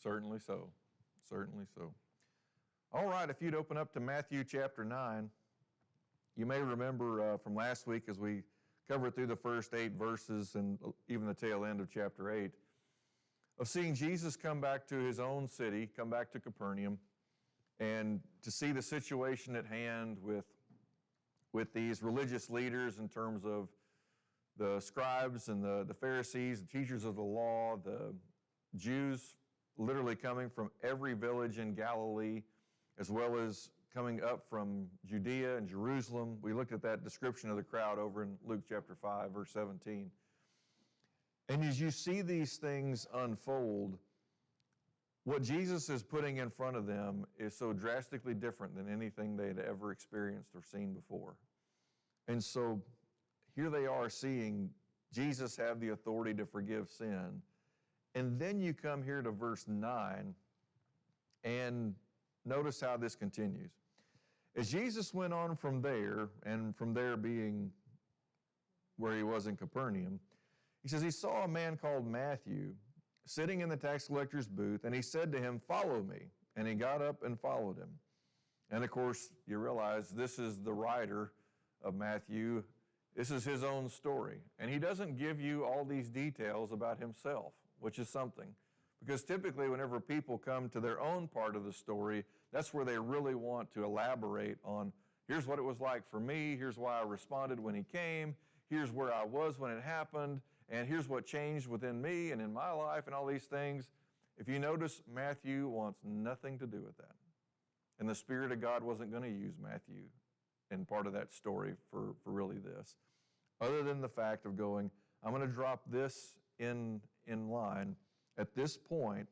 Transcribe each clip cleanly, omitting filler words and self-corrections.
Certainly so. Certainly so. All right, if you'd open up to Matthew chapter 9, you may remember from last week as we covered through the first 8 verses and even the tail end of chapter 8, of seeing Jesus come back to his own city, come back to Capernaum, and to see the situation at hand with these religious leaders in terms of the scribes and the Pharisees, the teachers of the law, the Jews literally coming from every village in Galilee, as well as coming up from Judea and Jerusalem. We looked at that description of the crowd over in Luke chapter 5, verse 17. And as you see these things unfold, what Jesus is putting in front of them is so drastically different than anything they had ever experienced or seen before. And so here they are seeing Jesus have the authority to forgive sin. And then you come here to verse 9 and notice how this continues. As Jesus went on from there, and from there being where he was in Capernaum, he says he saw a man called Matthew sitting in the tax collector's booth, and he said to him, "Follow me." And he got up and followed him. And of course, you realize this is the writer of Matthew. This is his own story. And he doesn't give you all these details about himself, which is something. Because typically whenever people come to their own part of the story, that's where they really want to elaborate on, here's what it was like for me, here's why I responded when he came, here's where I was when it happened, and here's what changed within me and in my life and all these things. If you notice, Matthew wants nothing to do with that. And the Spirit of God wasn't going to use Matthew in part of that story for really this. Other than the fact of going, I'm going to drop this in line at this point,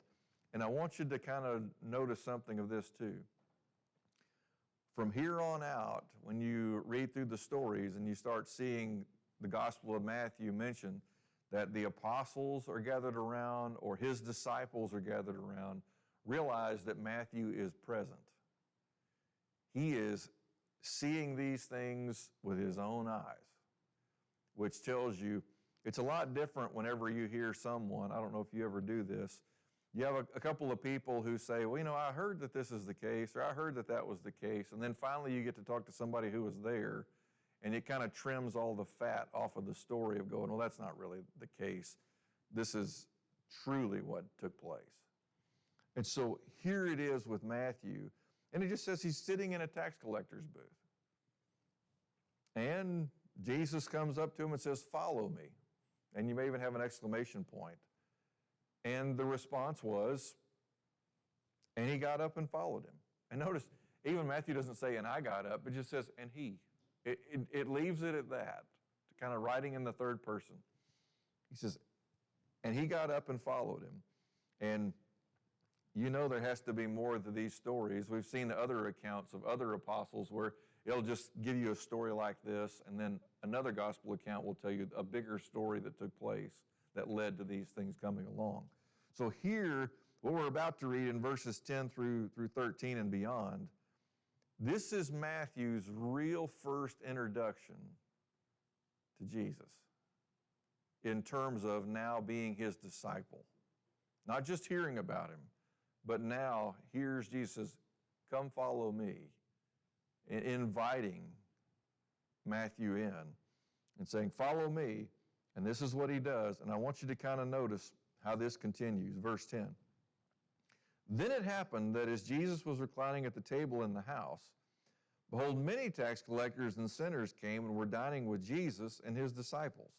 and I want you to kind of notice something of this too. From here on out, when you read through the stories and you start seeing the Gospel of Matthew mention that the apostles are gathered around or his disciples are gathered around, realize that Matthew is present. He is seeing these things with his own eyes, which tells you it's a lot different whenever you hear someone, I don't know if you ever do this, you have a couple of people who say, well, I heard that this is the case, or I heard that that was the case, and then finally you get to talk to somebody who was there, and it kind of trims all the fat off of the story of going, well, that's not really the case. This is truly what took place. And so here it is with Matthew, and it just says he's sitting in a tax collector's booth. And Jesus comes up to him and says, "Follow me." And you may even have an exclamation point. And the response was, and he got up and followed him. And notice, even Matthew doesn't say, and I got up, it just says, and he. It leaves it at that, kind of writing in the third person. He says, and he got up and followed him. And there has to be more to these stories. We've seen other accounts of other apostles where it'll just give you a story like this, and then another gospel account will tell you a bigger story that took place that led to these things coming along. So here, what we're about to read in verses 10 through 13 and beyond, this is Matthew's real first introduction to Jesus in terms of now being his disciple. Not just hearing about him, but now here's Jesus, come follow me, inviting Matthew in and saying, follow me, and this is what he does. And I want you to kind of notice how this continues. Verse 10. Then it happened that as Jesus was reclining at the table in the house, behold, many tax collectors and sinners came and were dining with Jesus and his disciples,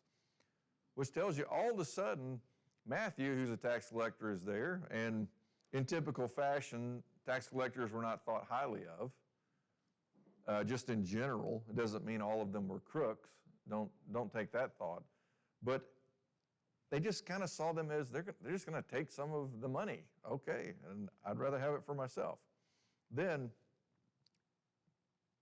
which tells you all of a sudden, Matthew, who's a tax collector, is there, and in typical fashion, tax collectors were not thought highly of. Just in general, it doesn't mean all of them were crooks. Don't take that thought. But they just kind of saw them as they're just going to take some of the money. Okay, and I'd rather have it for myself. Then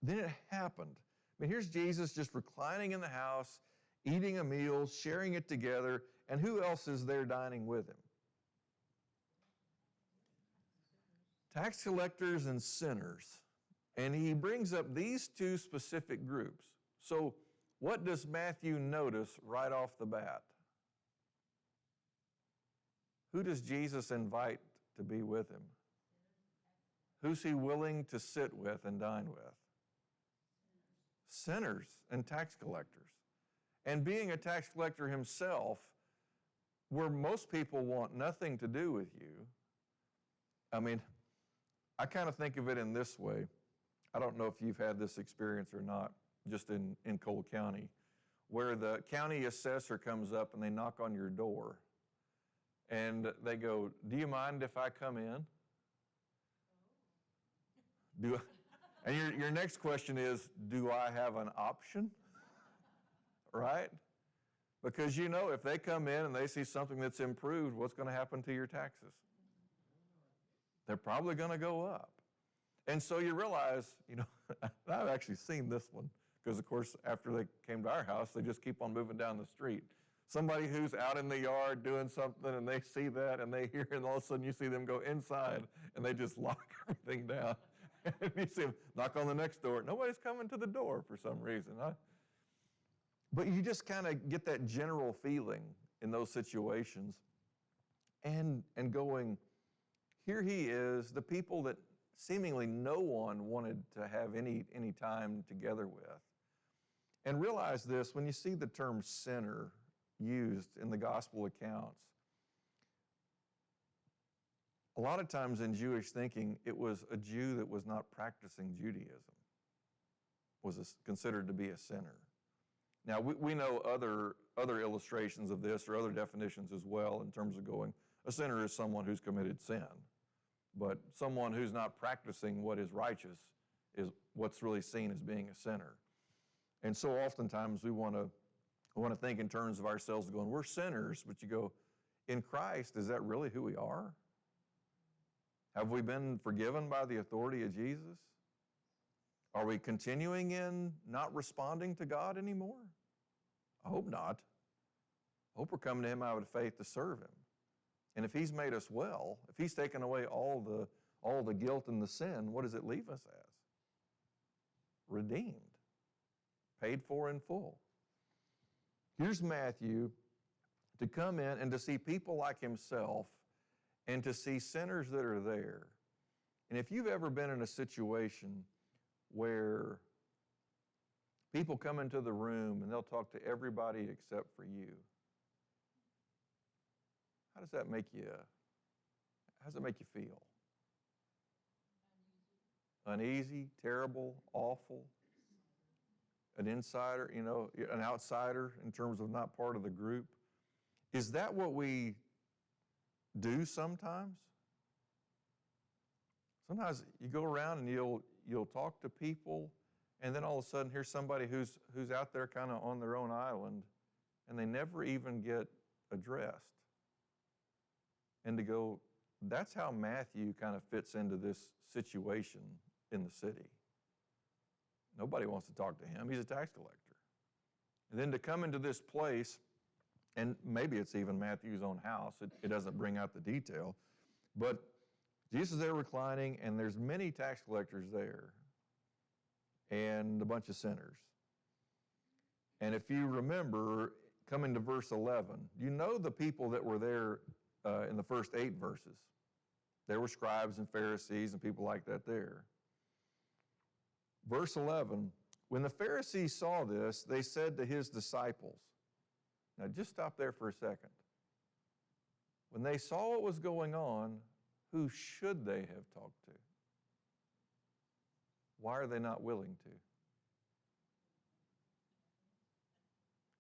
it happened. I mean, here's Jesus just reclining in the house, eating a meal, sharing it together, and who else is there dining with him? Tax collectors and sinners. And he brings up these two specific groups. So what does Matthew notice right off the bat? Who does Jesus invite to be with him? Who's he willing to sit with and dine with? Sinners and tax collectors. And being a tax collector himself, where most people want nothing to do with you, I mean, I kind of think of it in this way. I don't know if you've had this experience or not, just in Cole County, where the county assessor comes up and they knock on your door and they go, "Do you mind if I come in?" And your next question is, do I have an option? Right? Because you know, if they come in and they see something that's improved, what's going to happen to your taxes? They're probably going to go up. And so you realize, I've actually seen this one, because of course, after they came to our house, they just keep on moving down the street. Somebody who's out in the yard doing something and they see that and they hear, and all of a sudden you see them go inside and they just lock everything down. And you see them knock on the next door. Nobody's coming to the door for some reason. But you just kind of get that general feeling in those situations and going, here he is, the people that seemingly no one wanted to have any time together with. And realize this, when you see the term sinner used in the gospel accounts, a lot of times in Jewish thinking, it was a Jew that was not practicing Judaism, was considered to be a sinner. Now, we know other illustrations of this or other definitions as well in terms of going, a sinner is someone who's committed sin. But someone who's not practicing what is righteous is what's really seen as being a sinner. And so oftentimes we want to think in terms of ourselves going, we're sinners, but you go, in Christ, is that really who we are? Have we been forgiven by the authority of Jesus? Are we continuing in not responding to God anymore? I hope not. I hope we're coming to him out of faith to serve him. And if he's made us well, if he's taken away all the guilt and the sin, what does it leave us as? Redeemed. Paid for in full. Here's Matthew to come in and to see people like himself and to see sinners that are there. And if you've ever been in a situation where people come into the room and they'll talk to everybody except for you, how does that make you feel? Uneasy, terrible, awful, an insider, an outsider in terms of not part of the group. Is that what we do sometimes? Sometimes you go around and you'll talk to people, and then all of a sudden here's somebody who's out there kind of on their own island, and they never even get addressed. And to go, that's how Matthew kind of fits into this situation in the city. Nobody wants to talk to him. He's a tax collector. And then to come into this place, and maybe it's even Matthew's own house. It doesn't bring out the detail. But Jesus is there reclining, and there's many tax collectors there and a bunch of sinners. And if you remember, coming to verse 11, you know the people that were there in the first 8 verses. There were scribes and Pharisees and people like that there. Verse 11, when the Pharisees saw this, they said to his disciples, now just stop there for a second. When they saw what was going on, who should they have talked to? Why are they not willing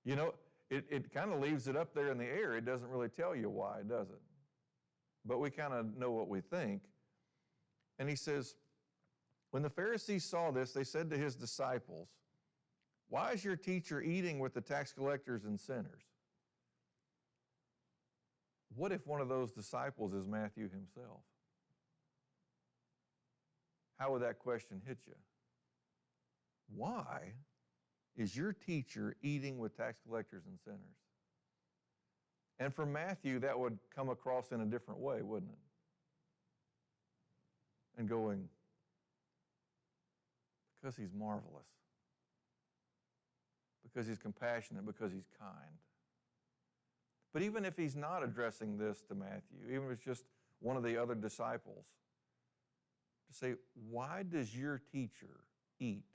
to? It kind of leaves it up there in the air. It doesn't really tell you why, does it? But we kind of know what we think. And he says, when the Pharisees saw this, they said to his disciples, why is your teacher eating with the tax collectors and sinners? What if one of those disciples is Matthew himself? How would that question hit you? Why is your teacher eating with tax collectors and sinners? And for Matthew, that would come across in a different way, wouldn't it? And going, because he's marvelous, because he's compassionate, because he's kind. But even if he's not addressing this to Matthew, even if it's just one of the other disciples to say, why does your teacher eat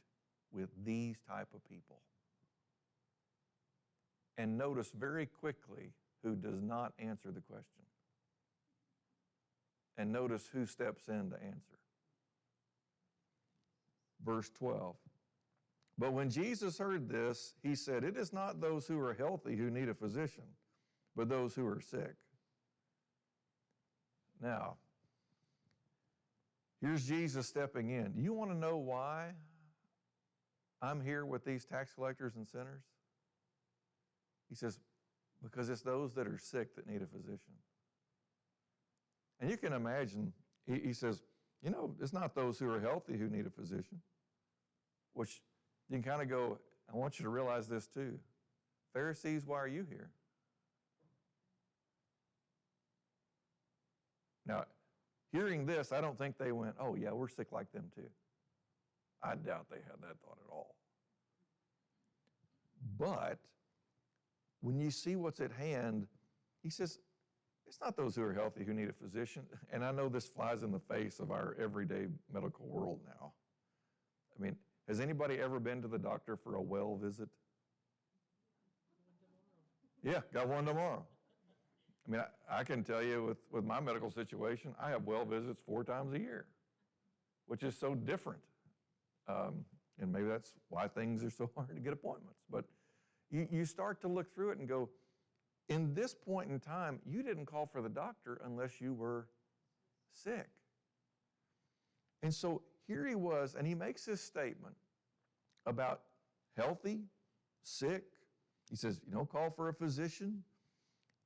with these type of people? And notice very quickly who does not answer the question. And notice who steps in to answer. Verse 12. But when Jesus heard this, he said, it is not those who are healthy who need a physician, but those who are sick. Now, here's Jesus stepping in. Do you want to know why I'm here with these tax collectors and sinners? He says, because it's those that are sick that need a physician. And you can imagine, he says, you know, it's not those who are healthy who need a physician, which you can kind of go, I want you to realize this too. Pharisees, why are you here? Now, hearing this, I don't think they went, oh yeah, we're sick like them too. I doubt they had that thought at all. But when you see what's at hand, he says, it's not those who are healthy who need a physician. And I know this flies in the face of our everyday medical world now. I mean, has anybody ever been to the doctor for a well visit? Yeah, got one tomorrow. I mean, I can tell you with my medical situation, I have well visits 4 times a year, which is so different. And maybe that's why things are so hard to get appointments. But you start to look through it and go, in this point in time, you didn't call for the doctor unless you were sick. And so here he was, and he makes this statement about healthy, sick. He says, you don't call for a physician.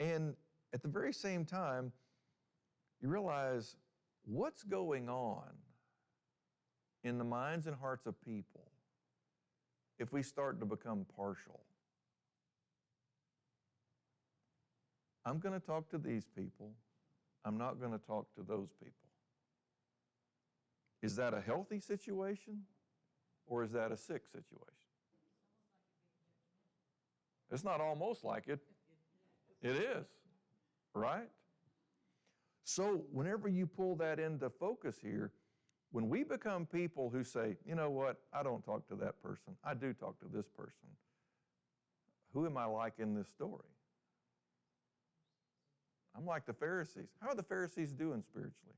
And at the very same time, you realize what's going on in the minds and hearts of people if we start to become partial. I'm going to talk to these people. I'm not going to talk to those people. Is that a healthy situation or is that a sick situation? It's not almost like it. It is, right? So whenever you pull that into focus here, when we become people who say, you know what, I don't talk to that person, I do talk to this person, who am I like in this story? I'm like the Pharisees. How are the Pharisees doing spiritually?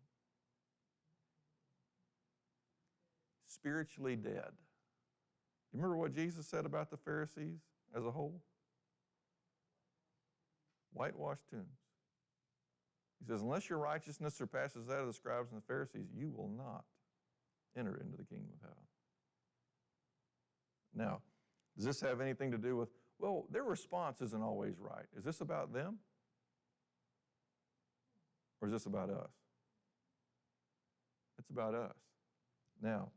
Spiritually dead. You remember what Jesus said about the Pharisees as a whole? Whitewashed tombs. He says, unless your righteousness surpasses that of the scribes and the Pharisees, you will not enter into the kingdom of heaven. Now, does this have anything to do with, well, their response isn't always right. Is this about them? Or is this about us? It's about us. Now,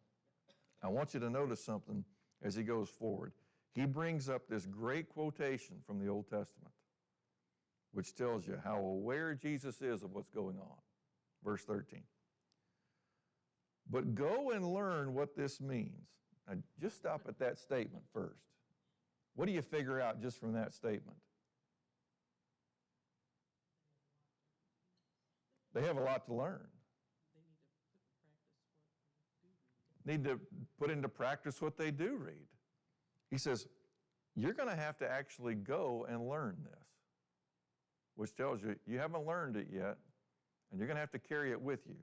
I want you to notice something as he goes forward. He brings up this great quotation from the Old Testament, which tells you how aware Jesus is of what's going on. Verse 13. But go and learn what this means. Now, just stop at that statement first. What do you figure out just from that statement? They have a lot to learn. Need to put into practice what they do read. He says, you're going to have to actually go and learn this, which tells you you haven't learned it yet, and you're going to have to carry it with you.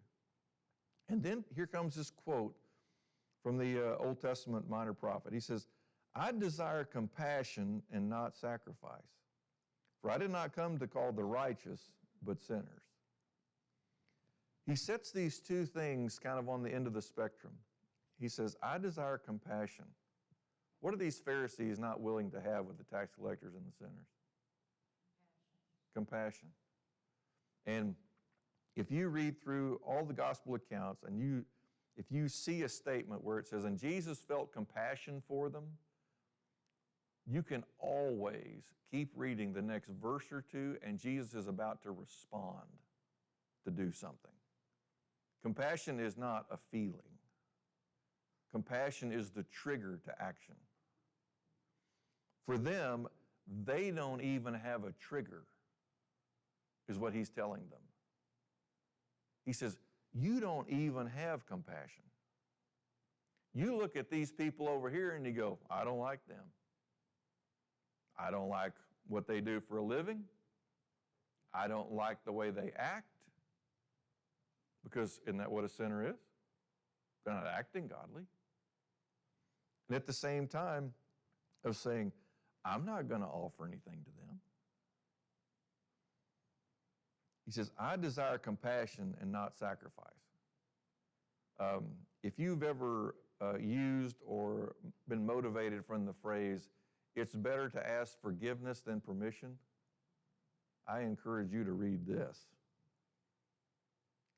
And then here comes this quote from the Old Testament minor prophet. He says, I desire compassion and not sacrifice, for I did not come to call the righteous, but sinners. He sets these two things kind of on the end of the spectrum. He says, I desire compassion. What are these Pharisees not willing to have with the tax collectors and the sinners? Compassion. And if you read through all the gospel accounts and if you see a statement where it says, and Jesus felt compassion for them, you can always keep reading the next verse or two and Jesus is about to respond to do something. Compassion is not a feeling. Compassion is the trigger to action. For them, they don't even have a trigger, is what he's telling them. He says, you don't even have compassion. You look at these people over here and you go, I don't like them. I don't like what they do for a living. I don't like the way they act. Because isn't that what a sinner is? They're not acting godly. And at the same time of saying, I'm not going to offer anything to them. He says, I desire compassion and not sacrifice. If you've ever used or been motivated from the phrase, it's better to ask forgiveness than permission, I encourage you to read this.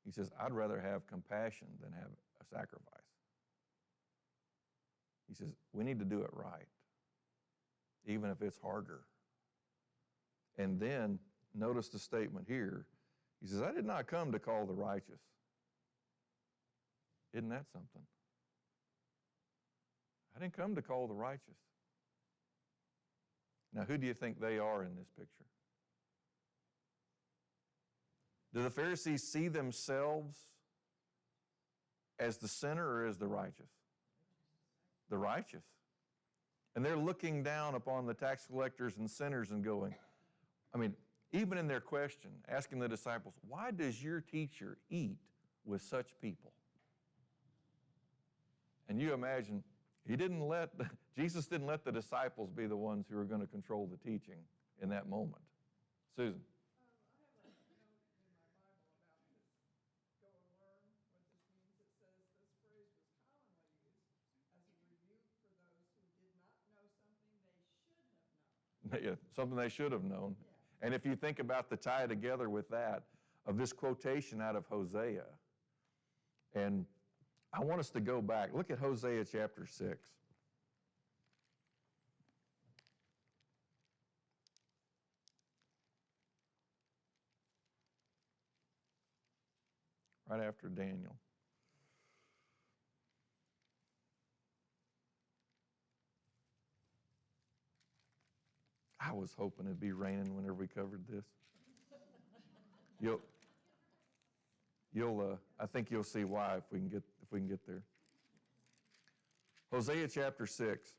He says, I'd rather have compassion than have a sacrifice. He says, we need to do it right, even if it's harder. And then, notice the statement here. He says, I did not come to call the righteous. Isn't that something? I didn't come to call the righteous. Now, who do you think they are in this picture? Do the Pharisees see themselves as the sinner or as the righteous? The righteous. And they're looking down upon the tax collectors and sinners and going, even in their question, asking the disciples, why does your teacher eat with such people? And you imagine, Jesus didn't let the disciples be the ones who were going to control the teaching in that moment. Susan. I have a note in my Bible about this, go and learn what this means. It says this phrase was commonly used as a rebuke for those who did not know something they should have known. Yeah, something they should have known. Yeah. And if you think about the tie together with that, of this quotation out of Hosea, and I want us to go back. Look at Hosea chapter 6. Right after Daniel. I was hoping it'd be raining whenever we covered this. I think you'll see why if we can get there. Hosea chapter 6.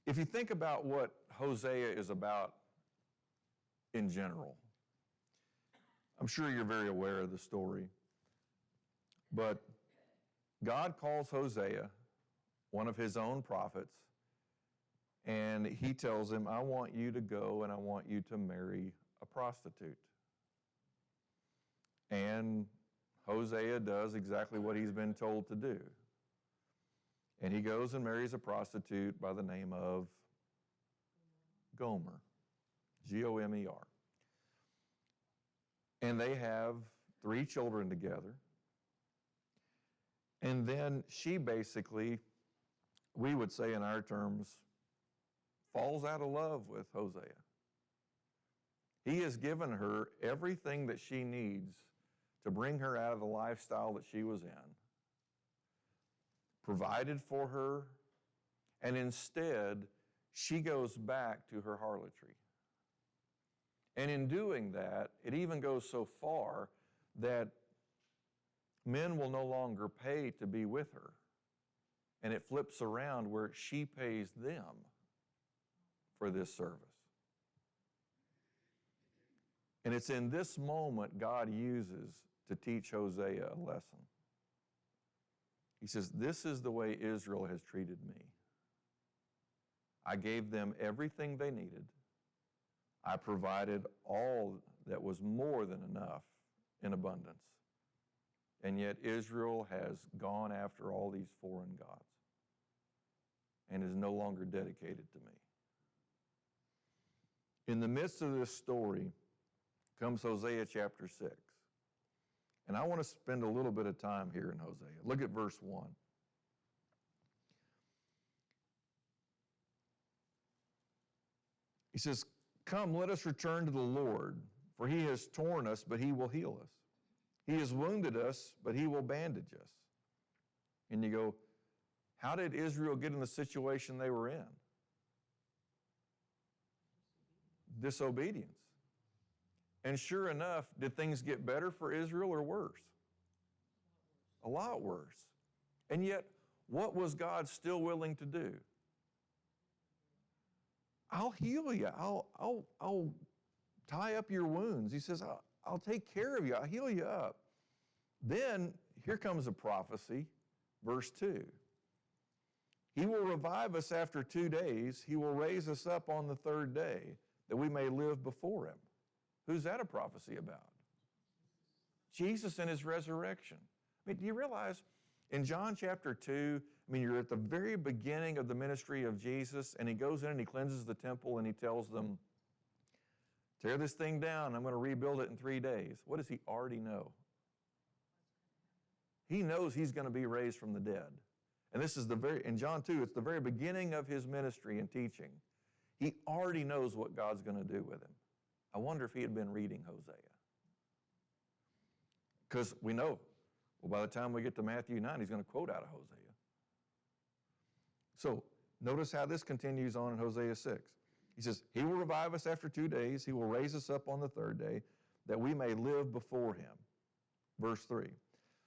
If you think about what Hosea is about in general, I'm sure you're very aware of the story, but God calls Hosea, one of his own prophets, and he tells him, I want you to go and I want you to marry a prostitute. And Hosea does exactly what he's been told to do. And he goes and marries a prostitute by the name of Gomer, Gomer. And they have 3 children together. And then she basically, we would say in our terms, falls out of love with Hosea. He has given her everything that she needs to bring her out of the lifestyle that she was in, provided for her, and instead, she goes back to her harlotry. And in doing that, it even goes so far that men will no longer pay to be with her. And it flips around where she pays them for this service. And it's in this moment God uses to teach Hosea a lesson. He says, this is the way Israel has treated me. I gave them everything they needed. I provided all that was more than enough in abundance. And yet Israel has gone after all these foreign gods and is no longer dedicated to me. In the midst of this story comes Hosea chapter 6. And I want to spend a little bit of time here in Hosea. Look at verse 1. He says, come, let us return to the Lord, for he has torn us, but he will heal us. He has wounded us, but he will bandage us. And you go, how did Israel get in the situation they were in? Disobedience. And sure enough, did things get better for Israel or worse? A lot worse. And yet, what was God still willing to do? I'll heal you. I'll tie up your wounds. He says, I'll take care of you. I'll heal you up. Then, here comes a prophecy, verse 2. He will revive us after 2 days. He will raise us up on the third day, that we may live before him. Who's that a prophecy about? Jesus and his resurrection. I mean, do you realize in John chapter 2, you're at the very beginning of the ministry of Jesus, and he goes in and he cleanses the temple and he tells them, tear this thing down, I'm going to rebuild it in 3 days. What does he already know? He knows he's going to be raised from the dead. And this is in John 2, it's the very beginning of his ministry and teaching. He already knows what God's going to do with him. I wonder if he had been reading Hosea. Because we know, by the time we get to Matthew 9, he's going to quote out of Hosea. So, notice how this continues on in Hosea 6. He says, he will revive us after 2 days. He will raise us up on the third day, that we may live before him. Verse 3.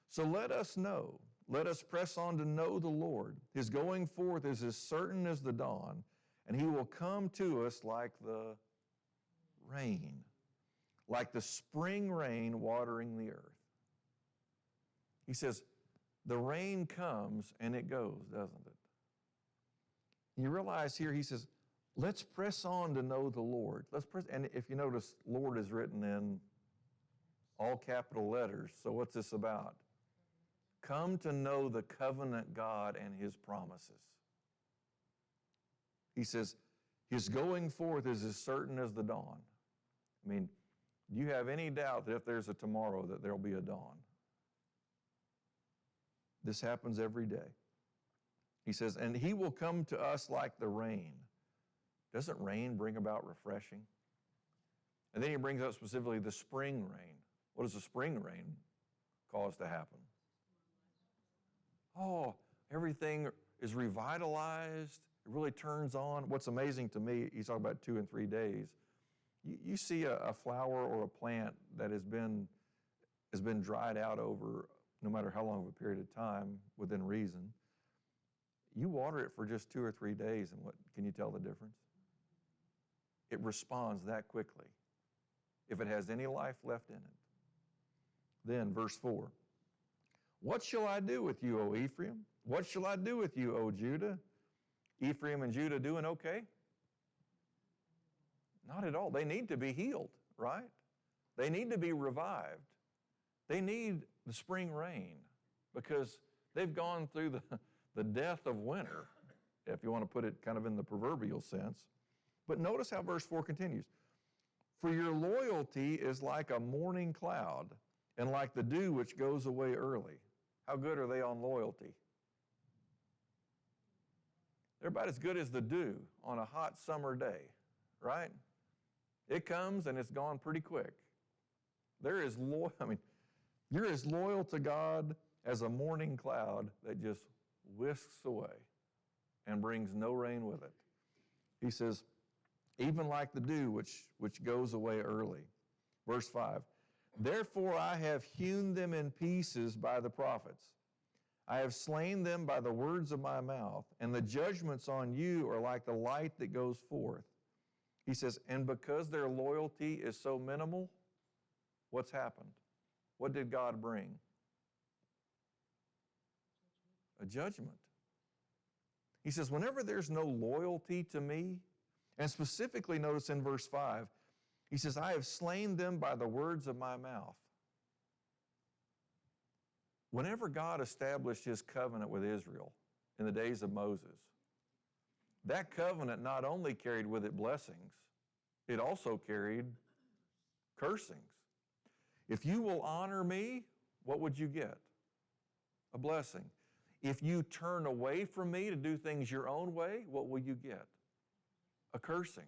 So let us know. Let us press on to know the Lord. His going forth is as certain as the dawn, and he will come to us like the rain, like the spring rain watering the earth. He says, the rain comes and it goes, doesn't it? You realize here, he says, let's press on to know the Lord. And if you notice, Lord is written in all capital letters. So what's this about? Come to know the covenant God and his promises. He says, his going forth is as certain as the dawn. Do you have any doubt that if there's a tomorrow that there'll be a dawn? This happens every day. He says, and he will come to us like the rain. Doesn't rain bring about refreshing? And then he brings up specifically the spring rain. What does the spring rain cause to happen? Oh, everything is revitalized. It really turns on. What's amazing to me, he's talking about 2 and 3 days. You see a flower or a plant that has been dried out over no matter how long of a period of time, within reason. You water it for just 2 or 3 days, and what can you tell the difference? It responds that quickly, if it has any life left in it. Then, verse 4. What shall I do with you, O Ephraim? What shall I do with you, O Judah? Ephraim and Judah doing okay? Not at all. They need to be healed, right? They need to be revived. They need the spring rain because they've gone through the death of winter, if you want to put it kind of in the proverbial sense. But notice how verse 4 continues. For your loyalty is like a morning cloud and like the dew which goes away early. How good are they on loyalty? They're about as good as the dew on a hot summer day, right? It comes and it's gone pretty quick. You're as loyal to God as a morning cloud that just whisks away and brings no rain with it. He says, even like the dew which goes away early. Verse 5, therefore I have hewn them in pieces by the prophets. I have slain them by the words of my mouth, and the judgments on you are like the light that goes forth. He says, and because their loyalty is so minimal, what's happened? What did God bring? A judgment. He says, whenever there's no loyalty to me, and specifically notice in verse 5, he says, I have slain them by the words of my mouth. Whenever God established his covenant with Israel in the days of Moses, that covenant not only carried with it blessings, it also carried cursings. If you will honor me, what would you get? A blessing. If you turn away from me to do things your own way, what will you get? A cursing.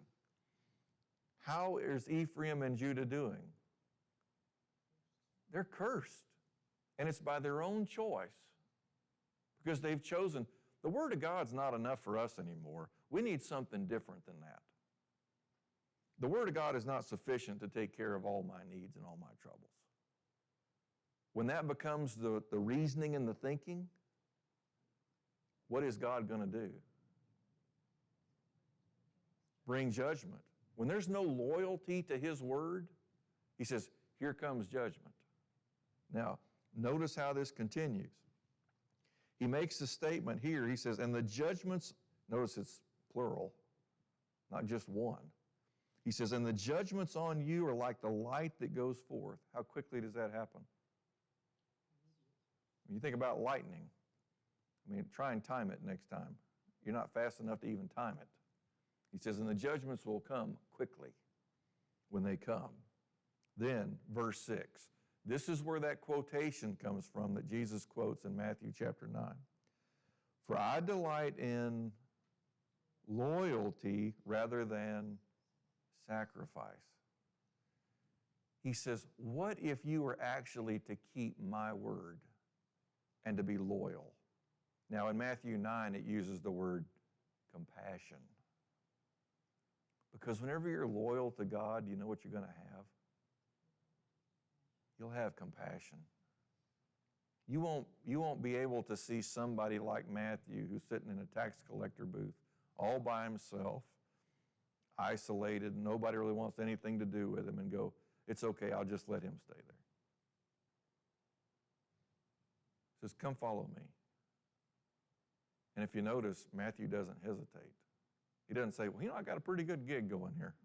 How is Ephraim and Judah doing? They're cursed. And it's by their own choice. Because they've chosen. The Word of God's not enough for us anymore. We need something different than that. the Word of God is not sufficient to take care of all my needs and all my troubles. When that becomes the reasoning and the thinking, what is God going to do? Bring judgment. When there's no loyalty to His Word, He says, here comes judgment. Now, notice how this continues. He makes a statement here. He says, and the judgments, notice it's plural, not just one. He says, and the judgments on you are like the light that goes forth. How quickly does that happen? When you think about lightning, try and time it next time. You're not fast enough to even time it. He says, and the judgments will come quickly when they come. Then, verse 6. This is where that quotation comes from that Jesus quotes in Matthew chapter 9. For I delight in loyalty rather than sacrifice. He says, what if you were actually to keep my word and to be loyal? Now in Matthew 9, it uses the word compassion. Because whenever you're loyal to God, you know what you're going to have? You'll have compassion. You won't be able to see somebody like Matthew who's sitting in a tax collector booth all by himself, isolated, nobody really wants anything to do with him, and go, it's okay, I'll just let him stay there. He says, come follow me. And if you notice, Matthew doesn't hesitate. He doesn't say, well, I got a pretty good gig going here.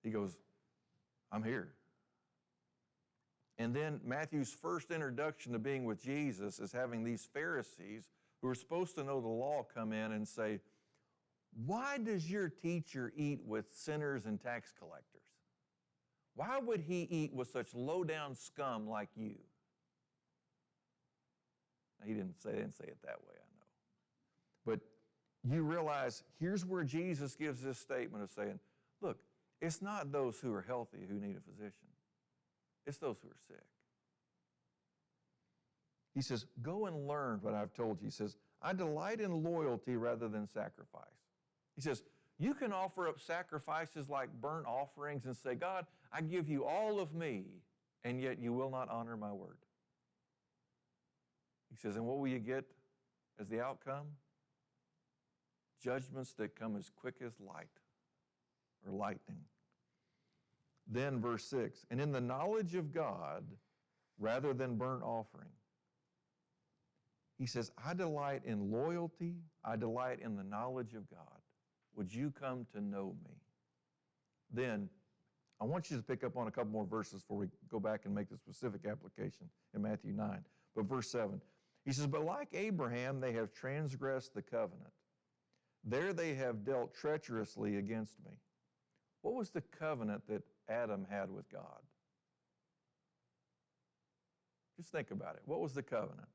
He goes, I'm here. And then Matthew's first introduction to being with Jesus is having these Pharisees who are supposed to know the law come in and say, why does your teacher eat with sinners and tax collectors? Why would he eat with such low-down scum like you? Now, he didn't say it that way, I know. But you realize here's where Jesus gives this statement of saying, look, it's not those who are healthy who need a physician. It's those who are sick. He says, go and learn what I've told you. He says, I delight in loyalty rather than sacrifice. He says, you can offer up sacrifices like burnt offerings and say, God, I give you all of me, and yet you will not honor my word. He says, and what will you get as the outcome? Judgments that come as quick as light or lightning. Then verse 6, and in the knowledge of God rather than burnt offering. He says, I delight in loyalty. I delight in the knowledge of God. Would you come to know me? Then, I want you to pick up on a couple more verses before we go back and make the specific application in Matthew 9. But verse 7, he says, but like Abraham, they have transgressed the covenant. There they have dealt treacherously against me. What was the covenant that Adam had with God? Just think about it. What was the covenant?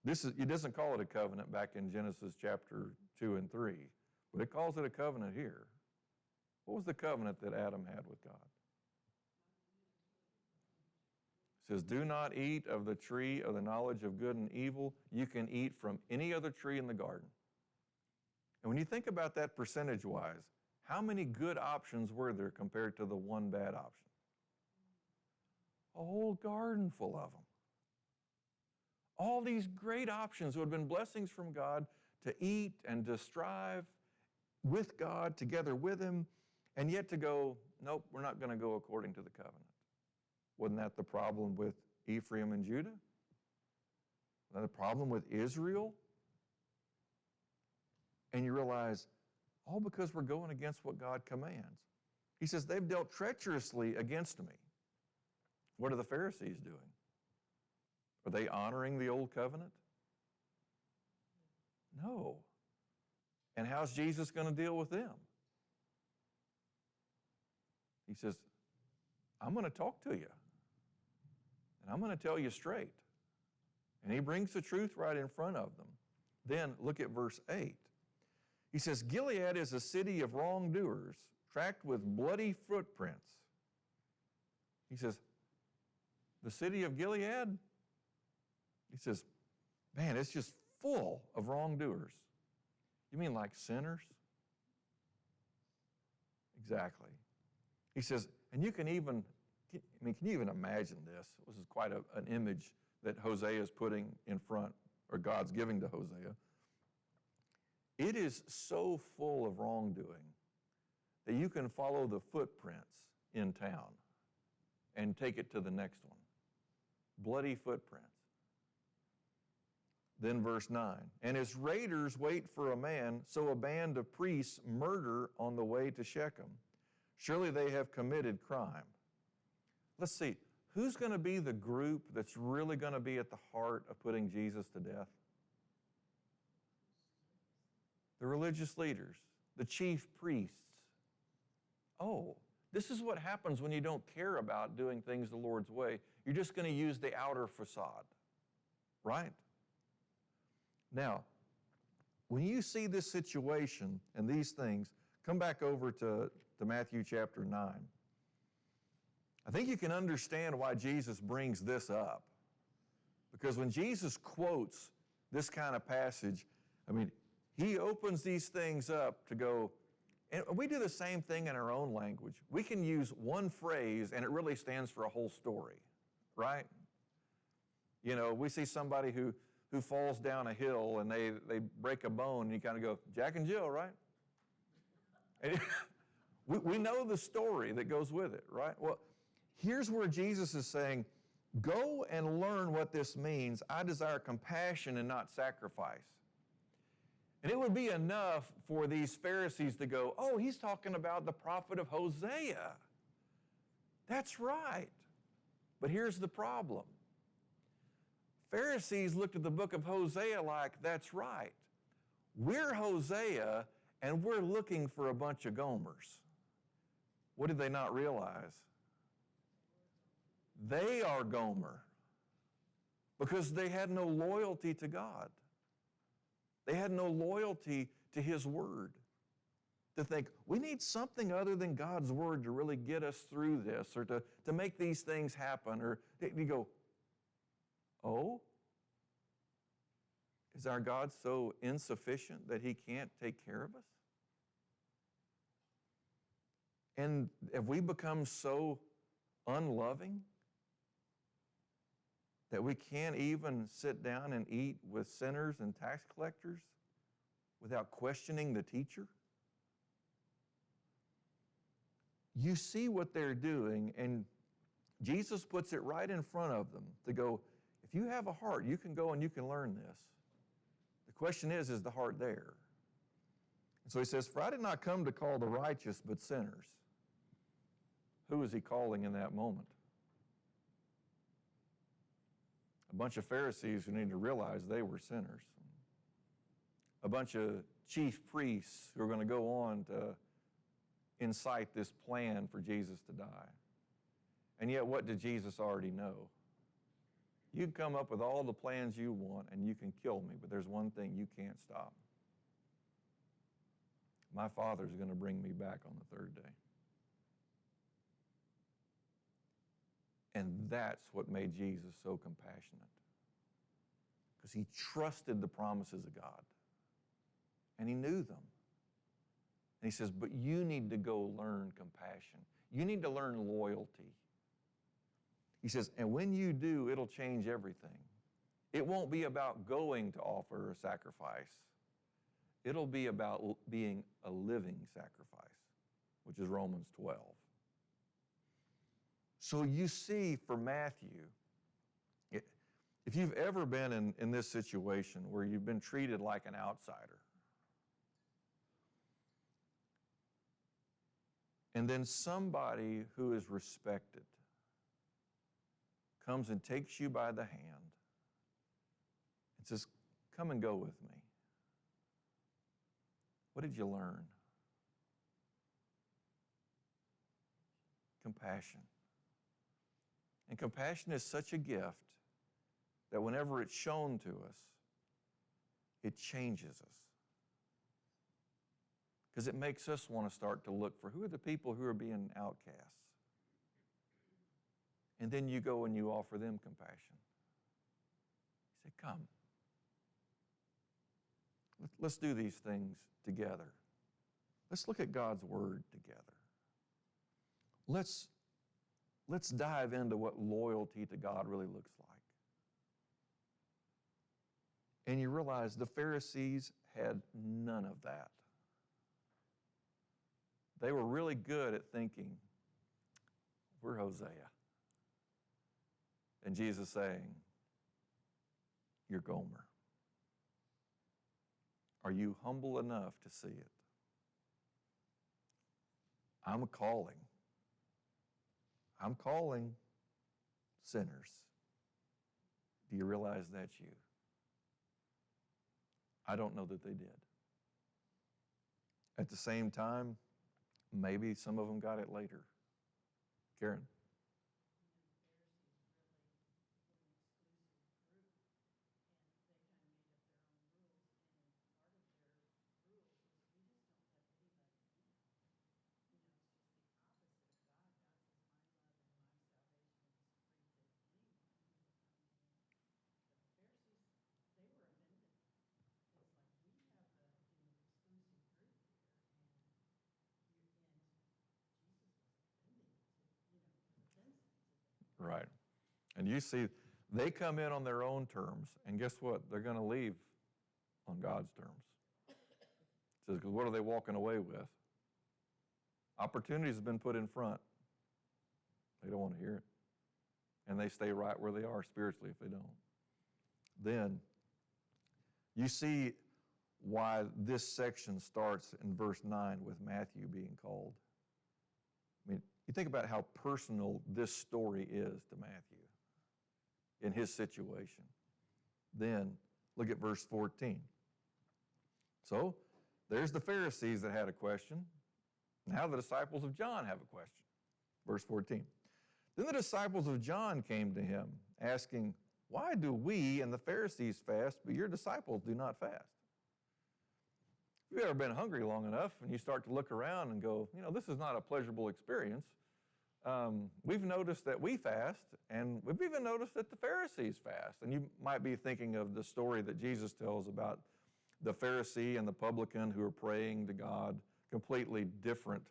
It doesn't call it a covenant back in Genesis chapter 2 and 3, but it calls it a covenant here. What was the covenant that Adam had with God? It says, do not eat of the tree of the knowledge of good and evil. You can eat from any other tree in the garden. And when you think about that percentage-wise, how many good options were there compared to the one bad option? A whole garden full of them. All these great options would have been blessings from God to eat and to strive with God, together with Him, and yet to go, nope, we're not going to go according to the covenant. Wasn't that the problem with Ephraim and Judah? Wasn't that the problem with Israel? And you realize, all because we're going against what God commands. He says, they've dealt treacherously against me. What are the Pharisees doing? Are they honoring the old covenant? No. And how's Jesus going to deal with them? He says, I'm going to talk to you. And I'm going to tell you straight. And he brings the truth right in front of them. Then look at verse 8. He says, Gilead is a city of wrongdoers, tracked with bloody footprints. He says, the city of Gilead? He says, man, it's just full of wrongdoers. You mean like sinners? Exactly. He says, and you can even, can you even imagine this? This is quite an image that Hosea is putting in front, or God's giving to Hosea. It is so full of wrongdoing that you can follow the footprints in town and take it to the next one. Bloody footprints. Then verse 9, and as raiders wait for a man, so a band of priests murder on the way to Shechem. Surely they have committed crime. Let's see, who's going to be the group that's really going to be at the heart of putting Jesus to death? The religious leaders, the chief priests. Oh, this is what happens when you don't care about doing things the Lord's way. You're just going to use the outer facade, right? Now, when you see this situation and these things, come back over to Matthew chapter 9. I think you can understand why Jesus brings this up. Because when Jesus quotes this kind of passage, I mean, he opens these things up to go, and we do the same thing in our own language. We can use one phrase and it really stands for a whole story, right? You know, we see somebody who falls down a hill and they break a bone and you kind of go, Jack and Jill, right? And we know the story that goes with it, right? Well, here's where Jesus is saying, go and learn what this means. I desire compassion and not sacrifice. And it would be enough for these Pharisees to go, oh, he's talking about the prophet of Hosea. That's right. But here's the problem. Pharisees looked at the book of Hosea like, that's right. We're Hosea, and we're looking for a bunch of Gomers. What did they not realize? They are Gomer because they had no loyalty to God. They had no loyalty to His Word. To think, we need something other than God's Word to really get us through this or to make these things happen. Or you go, oh, is our God so insufficient that He can't take care of us? And have we become so unloving that we can't even sit down and eat with sinners and tax collectors without questioning the teacher? You see what they're doing, and Jesus puts it right in front of them to go, if you have a heart, you can go and you can learn this. The question is the heart there? And so He says, for I did not come to call the righteous, but sinners. Who is He calling in that moment? A bunch of Pharisees who need to realize they were sinners. A bunch of chief priests who are going to go on to incite this plan for Jesus to die. And yet, what did Jesus already know? You can come up with all the plans you want and you can kill me, but there's one thing you can't stop. My Father's going to bring me back on the third day. And that's what made Jesus so compassionate. Because He trusted the promises of God. And He knew them. And He says, but you need to go learn compassion. You need to learn loyalty. He says, and when you do, it'll change everything. It won't be about going to offer a sacrifice. It'll be about being a living sacrifice, which is Romans 12. So you see for Matthew, if you've ever been in this situation where you've been treated like an outsider, and then somebody who is respected comes and takes you by the hand and says, come and go with me. What did you learn? Compassion. And compassion is such a gift that whenever it's shown to us, it changes us. Because it makes us want to start to look for who are the people who are being outcasts. And then you go and you offer them compassion. You say, come. Let's do these things together. Let's look at God's Word together. let's dive into what loyalty to God really looks like. And you realize the Pharisees had none of that. They were really good at thinking, we're Hosea. And Jesus saying, you're Gomer. Are you humble enough to see it? I'm calling sinners. Do you realize that's you? I don't know that they did. At the same time, maybe some of them got it later. Karen? Right. And you see, they come in on their own terms, and guess what? They're going to leave on God's terms. It says, because what are they walking away with? Opportunities have been put in front. They don't want to hear it. And they stay right where they are spiritually if they don't. Then, you see why this section starts in verse 9 with Matthew being called. I mean, you think about how personal this story is to Matthew in his situation. Then, look at verse 14. So, there's the Pharisees that had a question. Now the disciples of John have a question. Verse 14. Then the disciples of John came to him, asking, why do we and the Pharisees fast, but your disciples do not fast? If you've ever been hungry long enough and you start to look around and go, this is not a pleasurable experience, we've noticed that we fast, and we've even noticed that the Pharisees fast. And you might be thinking of the story that Jesus tells about the Pharisee and the publican who are praying to God, completely different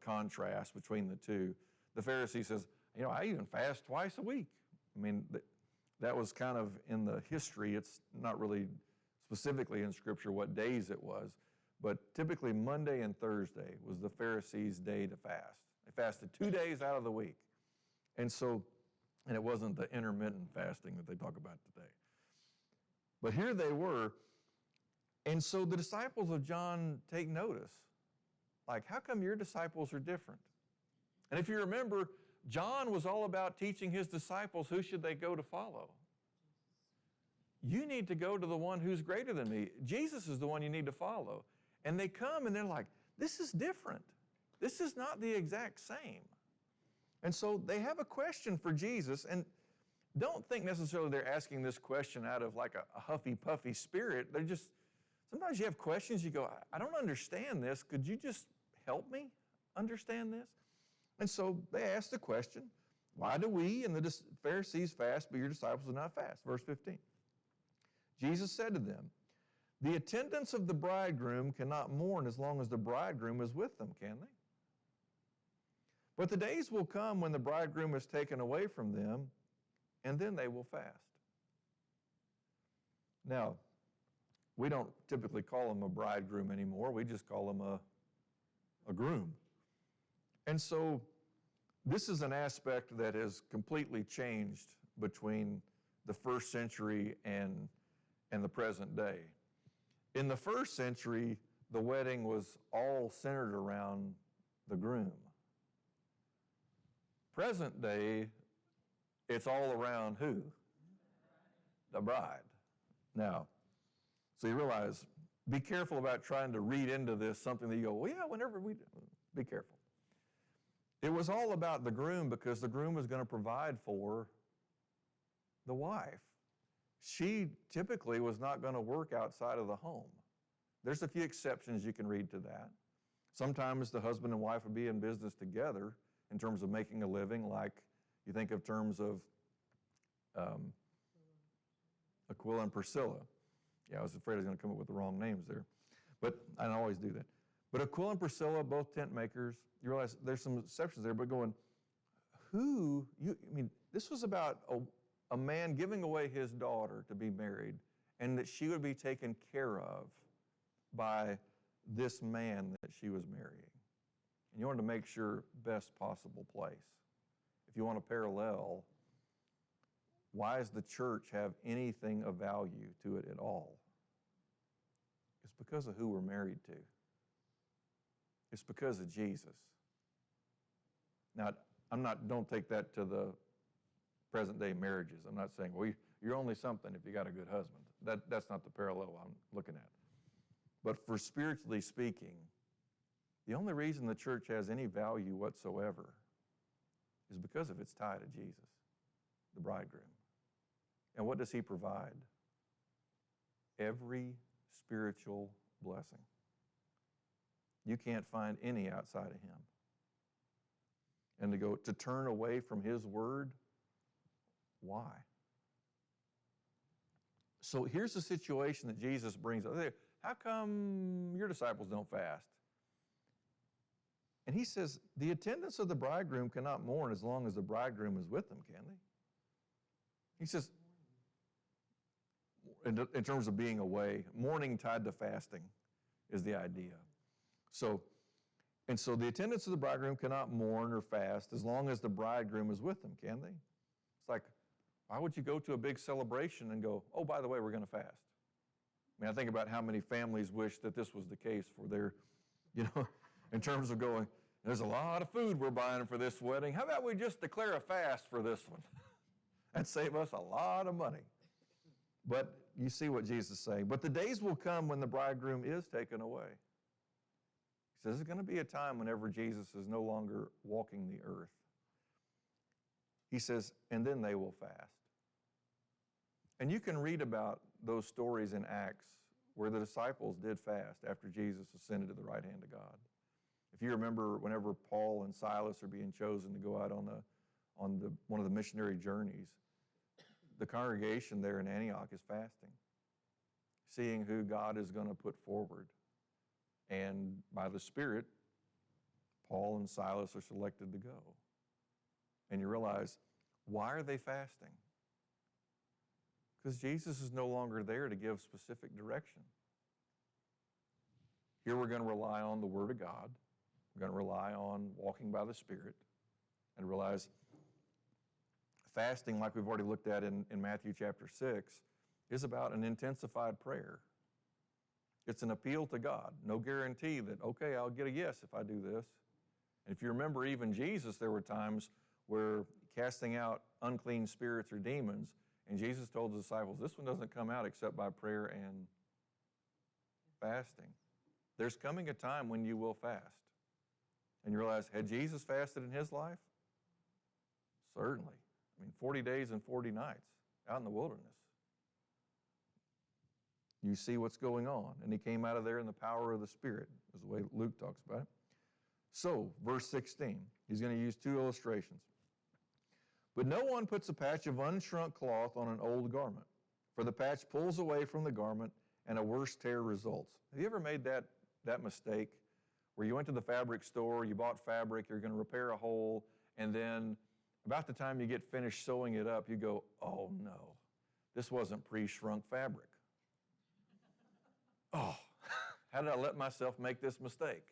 contrast between the two. The Pharisee says, I even fast twice a week. I mean, that was kind of in the history. It's not really specifically in Scripture what days it was, but typically Monday and Thursday was the Pharisees' day to fast. They fasted 2 days out of the week. And it wasn't the intermittent fasting that they talk about today. But here they were, and so the disciples of John take notice. Like, how come your disciples are different? And if you remember, John was all about teaching his disciples who should they go to follow. You need to go to the one who's greater than me. Jesus is the one you need to follow. And they come and they're like, this is different. This is not the exact same. And so they have a question for Jesus, and don't think necessarily they're asking this question out of like a huffy-puffy spirit. They're just, sometimes you have questions, you go, I don't understand this. Could you just help me understand this? And so they ask the question, why do we and the Pharisees fast, but your disciples do not fast? Verse 15. Jesus said to them, the attendants of the bridegroom cannot mourn as long as the bridegroom is with them, can they? But the days will come when the bridegroom is taken away from them, and then they will fast. Now, we don't typically call him a bridegroom anymore. We just call him a groom. And so this is an aspect that has completely changed between the first century and the present day. In the first century, the wedding was all centered around the groom. Present day, it's all around who? The bride. Now, so you realize, be careful about trying to read into this something that you go, well, yeah, whenever we do. Be careful. It was all about the groom because the groom was going to provide for the wife. She typically was not going to work outside of the home. There's a few exceptions you can read to that. Sometimes the husband and wife would be in business together in terms of making a living, like you think of terms of Aquila and Priscilla. Yeah, I was afraid I was going to come up with the wrong names there. But I always do that. But Aquila and Priscilla, both tent makers, you realize there's some exceptions there, but going, this was about a man giving away his daughter to be married, and that she would be taken care of by this man that she was marrying. And you wanted to make sure best possible place. If you want to parallel, why does the church have anything of value to it at all? It's because of who we're married to. It's because of Jesus. Now, don't take that to the present day marriages. I'm not saying, well, you're only something if you got a good husband. That's not the parallel I'm looking at. But for spiritually speaking, the only reason the church has any value whatsoever is because of its tie to Jesus, the bridegroom. And what does he provide? Every spiritual blessing. You can't find any outside of him. And to turn away from his word, why? So here's the situation that Jesus brings up. How come your disciples don't fast? And he says, the attendants of the bridegroom cannot mourn as long as the bridegroom is with them, can they? He says, in terms of being away, mourning tied to fasting is the idea. So the attendants of the bridegroom cannot mourn or fast as long as the bridegroom is with them, can they? It's like, why would you go to a big celebration and go, oh, by the way, we're going to fast? I think about how many families wish that this was the case for their, in terms of going, there's a lot of food we're buying for this wedding. How about we just declare a fast for this one? That'd save us a lot of money. But you see what Jesus is saying. But the days will come when the bridegroom is taken away. He says there's going to be a time whenever Jesus is no longer walking the earth. He says, and then they will fast. And you can read about those stories in Acts where the disciples did fast after Jesus ascended to the right hand of God. If you remember, whenever Paul and Silas are being chosen to go out on one of the missionary journeys, the congregation there in Antioch is fasting, seeing who God is going to put forward. And by the Spirit, Paul and Silas are selected to go. And you realize, why are they fasting? Because Jesus is no longer there to give specific direction. Here we're going to rely on the Word of God. We're going to rely on walking by the Spirit and realize fasting, like we've already looked at in Matthew chapter 6, is about an intensified prayer. It's an appeal to God. No guarantee that, okay, I'll get a yes if I do this. And if you remember even Jesus, there were times where casting out unclean spirits or demons, and Jesus told the disciples, this one doesn't come out except by prayer and fasting. There's coming a time when you will fast. And you realize, had Jesus fasted in his life? Certainly. 40 days and 40 nights out in the wilderness. You see what's going on. And he came out of there in the power of the Spirit, is the way Luke talks about it. So, verse 16, he's going to use two illustrations. But no one puts a patch of unshrunk cloth on an old garment, for the patch pulls away from the garment, and a worse tear results. Have you ever made that mistake where you went to the fabric store, you bought fabric, you're going to repair a hole, and then about the time you get finished sewing it up, you go, oh no, this wasn't pre-shrunk fabric. Oh, how did I let myself make this mistake?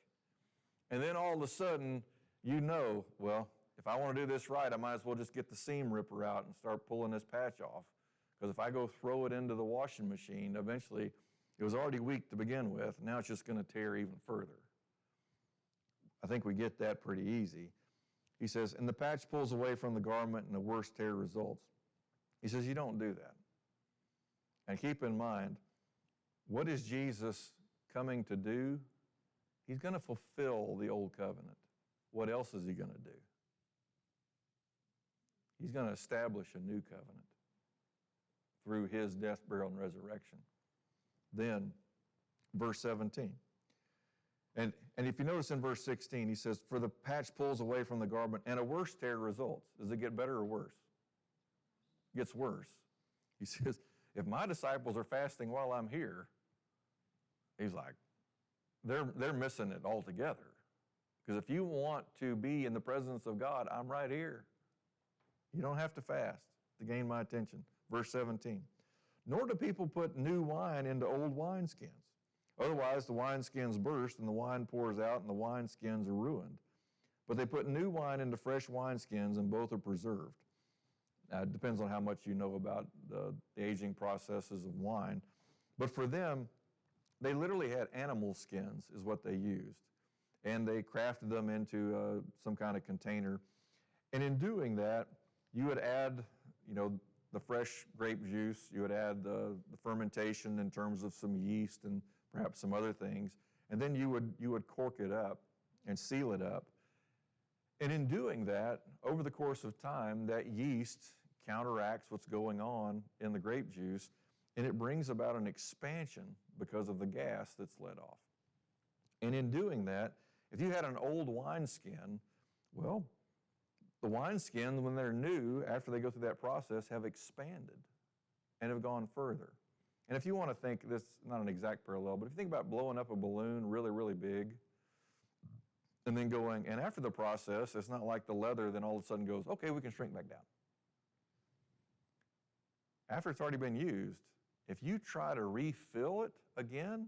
And then all of a sudden, well, if I want to do this right, I might as well just get the seam ripper out and start pulling this patch off. Because if I go throw it into the washing machine, eventually it was already weak to begin with. Now it's just going to tear even further. I think we get that pretty easy. He says, and the patch pulls away from the garment and a worse tear results. He says, you don't do that. And keep in mind, what is Jesus coming to do? He's going to fulfill the old covenant. What else is he going to do? He's going to establish a new covenant through his death, burial, and resurrection. Then, verse 17. And if you notice in verse 16, he says, for the patch pulls away from the garment, and a worse tear results. Does it get better or worse? It gets worse. He says, if my disciples are fasting while I'm here, he's like, they're missing it altogether. Because if you want to be in the presence of God, I'm right here. You don't have to fast to gain my attention. Verse 17. Nor do people put new wine into old wineskins. Otherwise, the wineskins burst, and the wine pours out, and the wineskins are ruined. But they put new wine into fresh wineskins, and both are preserved. Now, it depends on how much you know about the aging processes of wine. But for them, they literally had animal skins is what they used. And they crafted them into some kind of container. And in doing that, you would add, the fresh grape juice. You would add the fermentation in terms of some yeast and perhaps some other things. And then you would cork it up and seal it up. And in doing that, over the course of time, that yeast counteracts what's going on in the grape juice, and it brings about an expansion because of the gas that's let off. And in doing that, if you had an old wineskin, well, the wineskins, when they're new, after they go through that process, have expanded and have gone further. And if you want to think, this is not an exact parallel, but if you think about blowing up a balloon really, really big, and then going, and after the process, it's not like the leather then all of a sudden goes, okay, we can shrink back down. After it's already been used, if you try to refill it again,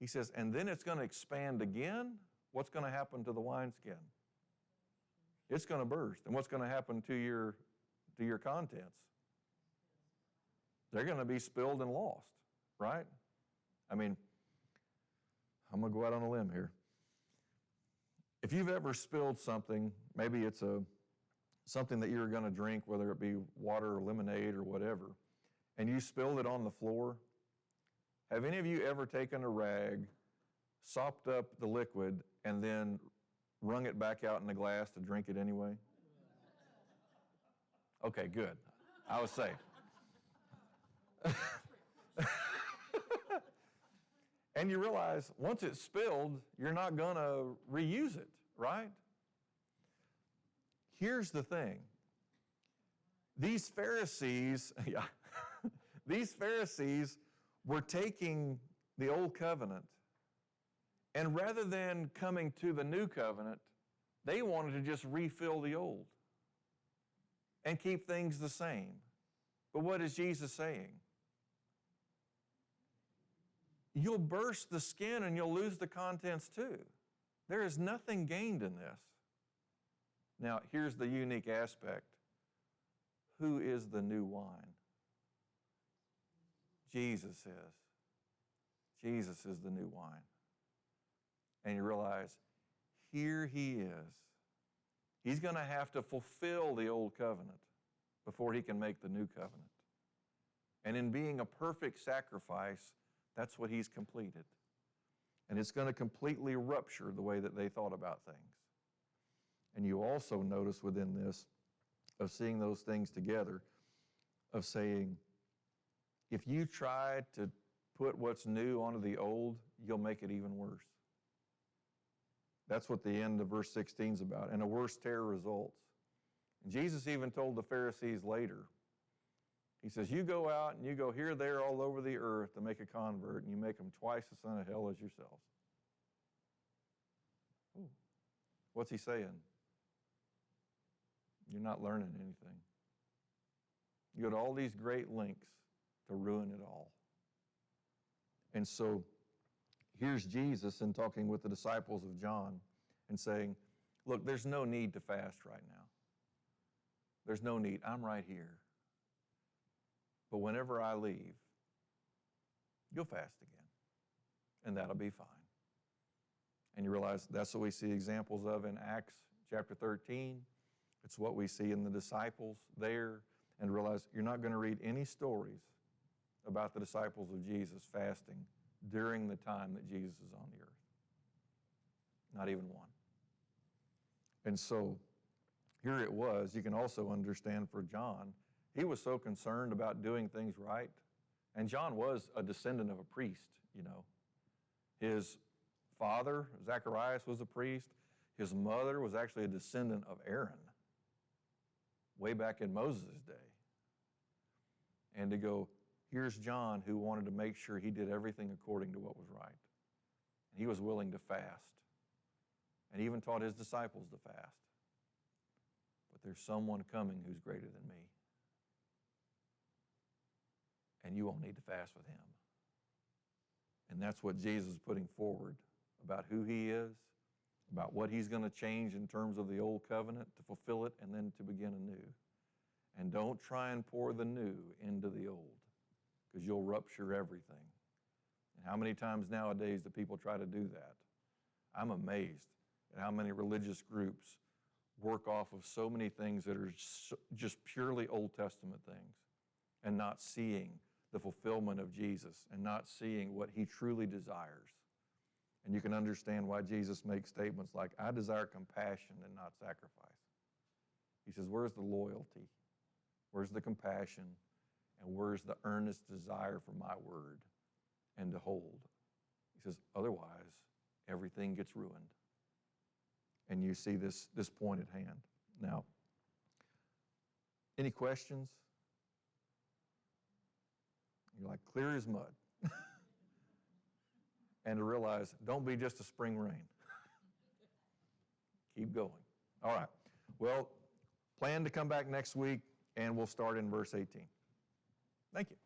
he says, and then it's going to expand again, what's going to happen to the wineskin? It's going to burst. And what's going to happen to your contents? They're going to be spilled and lost, right? I mean, I'm going to go out on a limb here. If you've ever spilled something, maybe it's something that you're going to drink, whether it be water or lemonade or whatever, and you spilled it on the floor, have any of you ever taken a rag, sopped up the liquid, and then wrung it back out in the glass to drink it anyway? Okay, good. I was safe. And you realize once it's spilled, you're not going to reuse it, right? Here's the thing. These Pharisees, these Pharisees were taking the old covenant, and rather than coming to the new covenant, they wanted to just refill the old and keep things the same. But what is Jesus saying? You'll burst the skin and you'll lose the contents too. There is nothing gained in this. Now, here's the unique aspect. Who is the new wine? Jesus is. Jesus is the new wine. And you realize, here he is. He's going to have to fulfill the old covenant before he can make the new covenant. And in being a perfect sacrifice, that's what he's completed. And it's going to completely rupture the way that they thought about things. And you also notice within this, of seeing those things together, of saying, if you try to put what's new onto the old, you'll make it even worse. That's what the end of verse 16 is about. And a worse terror results. And Jesus even told the Pharisees later, he says, you go out and you go here, there, all over the earth to make a convert, and you make them twice the son of hell as yourselves. Ooh. What's he saying? You're not learning anything. You go to all these great lengths to ruin it all. And so here's Jesus in talking with the disciples of John and saying, look, there's no need to fast right now. There's no need. I'm right here. But whenever I leave, you'll fast again. And that'll be fine. And you realize that's what we see examples of in Acts chapter 13. It's what we see in the disciples there. And realize you're not going to read any stories about the disciples of Jesus fasting during the time that Jesus is on the earth. Not even one. And so here it was. You can also understand for John, he was so concerned about doing things right. And John was a descendant of a priest, you know. His father, Zacharias, was a priest. His mother was actually a descendant of Aaron, way back in Moses' day. And to go, here's John who wanted to make sure he did everything according to what was right. He was willing to fast. And he even taught his disciples to fast. But there's someone coming who's greater than me. And you won't need to fast with him. And that's what Jesus is putting forward about who he is, about what he's going to change in terms of the old covenant to fulfill it and then to begin anew. And don't try and pour the new into the old, because you'll rupture everything. And how many times nowadays do people try to do that? I'm amazed at how many religious groups work off of so many things that are just purely Old Testament things and not seeing the fulfillment of Jesus and not seeing what he truly desires. And you can understand why Jesus makes statements like, I desire compassion and not sacrifice. He says, where's the loyalty? Where's the compassion? And where's the earnest desire for my word and to hold? He says, otherwise, everything gets ruined. And you see this point at hand. Now, any questions? You're like, clear as mud. And to realize, don't be just a spring rain. Keep going. All right. Well, plan to come back next week, and we'll start in verse 18. Thank you.